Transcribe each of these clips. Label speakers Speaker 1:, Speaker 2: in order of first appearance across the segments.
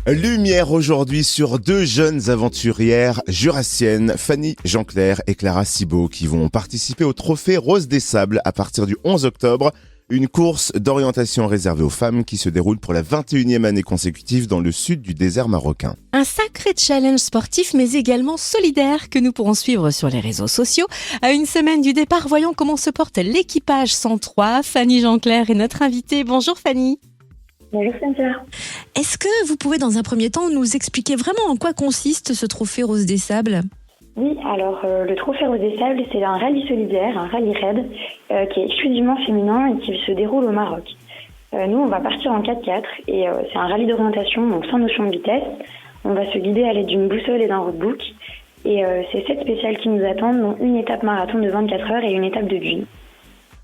Speaker 1: Lumière aujourd'hui sur deux jeunes aventurières jurassiennes, Fanny Jeanclair et Clara Cibot, qui vont participer au trophée Rose des Sables à partir du 11 octobre. Une course d'orientation réservée aux femmes qui se déroule pour la 21e année consécutive dans le sud du désert marocain.
Speaker 2: Un sacré challenge sportif mais également solidaire que nous pourrons suivre sur les réseaux sociaux. À une semaine du départ, voyons comment se porte l'équipage 103. Fanny Jeanclair est notre invitée. Bonjour Fanny.
Speaker 3: Bonjour Cynthia.
Speaker 2: Est-ce que vous pouvez dans un premier temps nous expliquer vraiment en quoi consiste ce trophée Rose des Sables ?
Speaker 3: Oui, alors le Trophée Rose des Sables, c'est un rallye solidaire, un rallye raid, qui est exclusivement féminin et qui se déroule au Maroc. Nous, on va partir en 4x4 et c'est un rallye d'orientation, donc sans notion de vitesse. On va se guider à l'aide d'une boussole et d'un roadbook. Et c'est 7 spéciales qui nous attendent, dont une étape marathon de 24 heures et une étape de dune.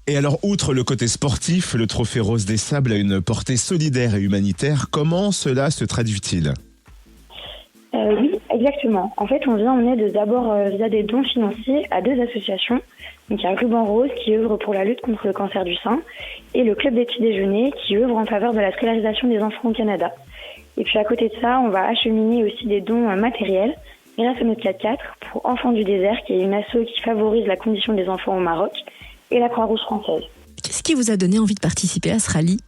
Speaker 4: Et alors, outre le côté sportif, le Trophée Rose des Sables a une portée solidaire et humanitaire. Comment cela se traduit-il ?
Speaker 3: Oui, exactement. En fait, on vient en aide d'abord via des dons financiers à 2 associations. Donc, il y a Ruban Rose qui œuvre pour la lutte contre le cancer du sein et le Club des petits déjeuners qui œuvre en faveur de la scolarisation des enfants au Canada. Et puis à côté de ça, on va acheminer aussi des dons matériels grâce à notre 4x4 pour Enfants du désert, qui est une asso qui favorise la condition des enfants au Maroc, et la Croix-Rouge française.
Speaker 2: Qu'est-ce qui vous a donné envie de participer à ce rallye ?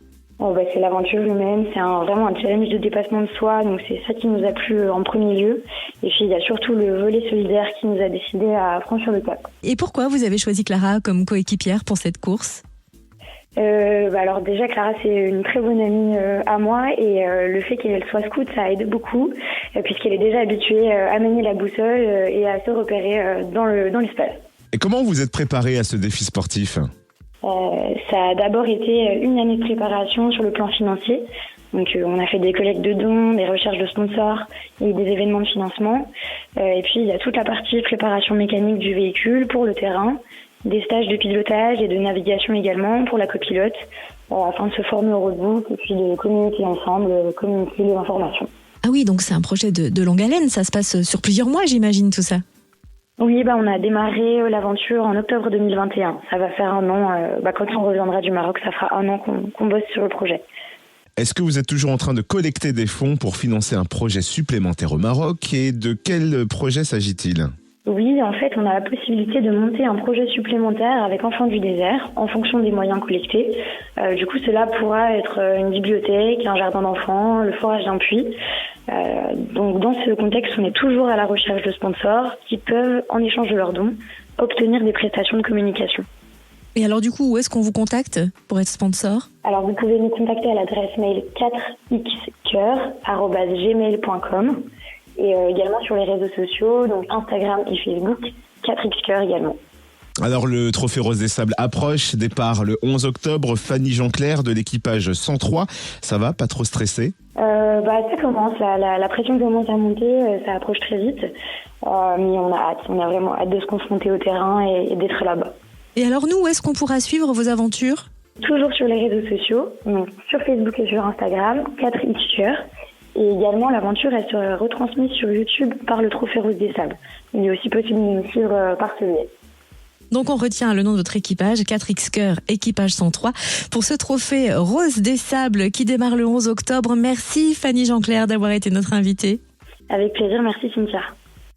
Speaker 3: C'est l'aventure humaine, c'est vraiment un challenge de dépassement de soi, donc c'est ça qui nous a plu en premier lieu. Et puis il y a surtout le volet solidaire qui nous a décidé à franchir le cap.
Speaker 2: Et pourquoi vous avez choisi Clara comme coéquipière pour cette course ?
Speaker 3: Alors déjà, Clara, c'est une très bonne amie à moi et le fait qu'elle soit scout, ça aide beaucoup puisqu'elle est déjà habituée à manier la boussole et à se repérer dans l'espace.
Speaker 4: Et comment vous êtes préparé à ce défi sportif ?
Speaker 3: Ça a d'abord été une année de préparation sur le plan financier. Donc on a fait des collectes de dons, des recherches de sponsors et des événements de financement. Et puis il y a toute la partie préparation mécanique du véhicule pour le terrain, des stages de pilotage et de navigation également pour la copilote, afin de se former au roadbook et puis de communiquer ensemble, communiquer les informations.
Speaker 2: Ah oui, donc c'est un projet de longue haleine, ça se passe sur plusieurs mois, j'imagine, tout ça.
Speaker 3: Oui, on a démarré l'aventure en octobre 2021. Ça va faire 1 an. Quand on reviendra du Maroc, ça fera 1 an qu'on bosse sur le projet.
Speaker 4: Est-ce que vous êtes toujours en train de collecter des fonds pour financer un projet supplémentaire au Maroc ? Et de quel projet s'agit-il ?
Speaker 3: Oui, en fait, on a la possibilité de monter un projet supplémentaire avec Enfants du désert en fonction des moyens collectés. Du coup, cela pourra être une bibliothèque, un jardin d'enfants, le forage d'un puits. Donc, dans ce contexte, on est toujours à la recherche de sponsors qui peuvent, en échange de leurs dons, obtenir des prestations de communication.
Speaker 2: Et alors du coup, où est-ce qu'on vous contacte pour être sponsor ?
Speaker 3: Alors, vous pouvez nous contacter à l'adresse mail 4xcoeur@gmail.com et également sur les réseaux sociaux, donc Instagram et Facebook, 4xcoeur également.
Speaker 4: Alors le Trophée Rose des Sables approche, départ le 11 octobre, Fanny Jeanclair de l'équipage 103, ça va, pas trop stressé ?
Speaker 3: Ça commence, la pression commence à monter, ça approche très vite, mais on a vraiment hâte de se confronter au terrain et d'être là-bas.
Speaker 2: Et alors nous, où est-ce qu'on pourra suivre vos aventures ?
Speaker 3: Toujours sur les réseaux sociaux, donc sur Facebook et sur Instagram, 4xcoeur. Et également, l'aventure, elle sera retransmise sur YouTube par le Trophée Rose des Sables. Il est aussi possible de nous suivre par ce biais.
Speaker 2: Donc on retient le nom de votre équipage, 4xcoeur, équipage 103, pour ce trophée Rose des Sables qui démarre le 11 octobre. Merci Fanny Jeanclair d'avoir été notre invitée.
Speaker 3: Avec plaisir, merci Cynthia.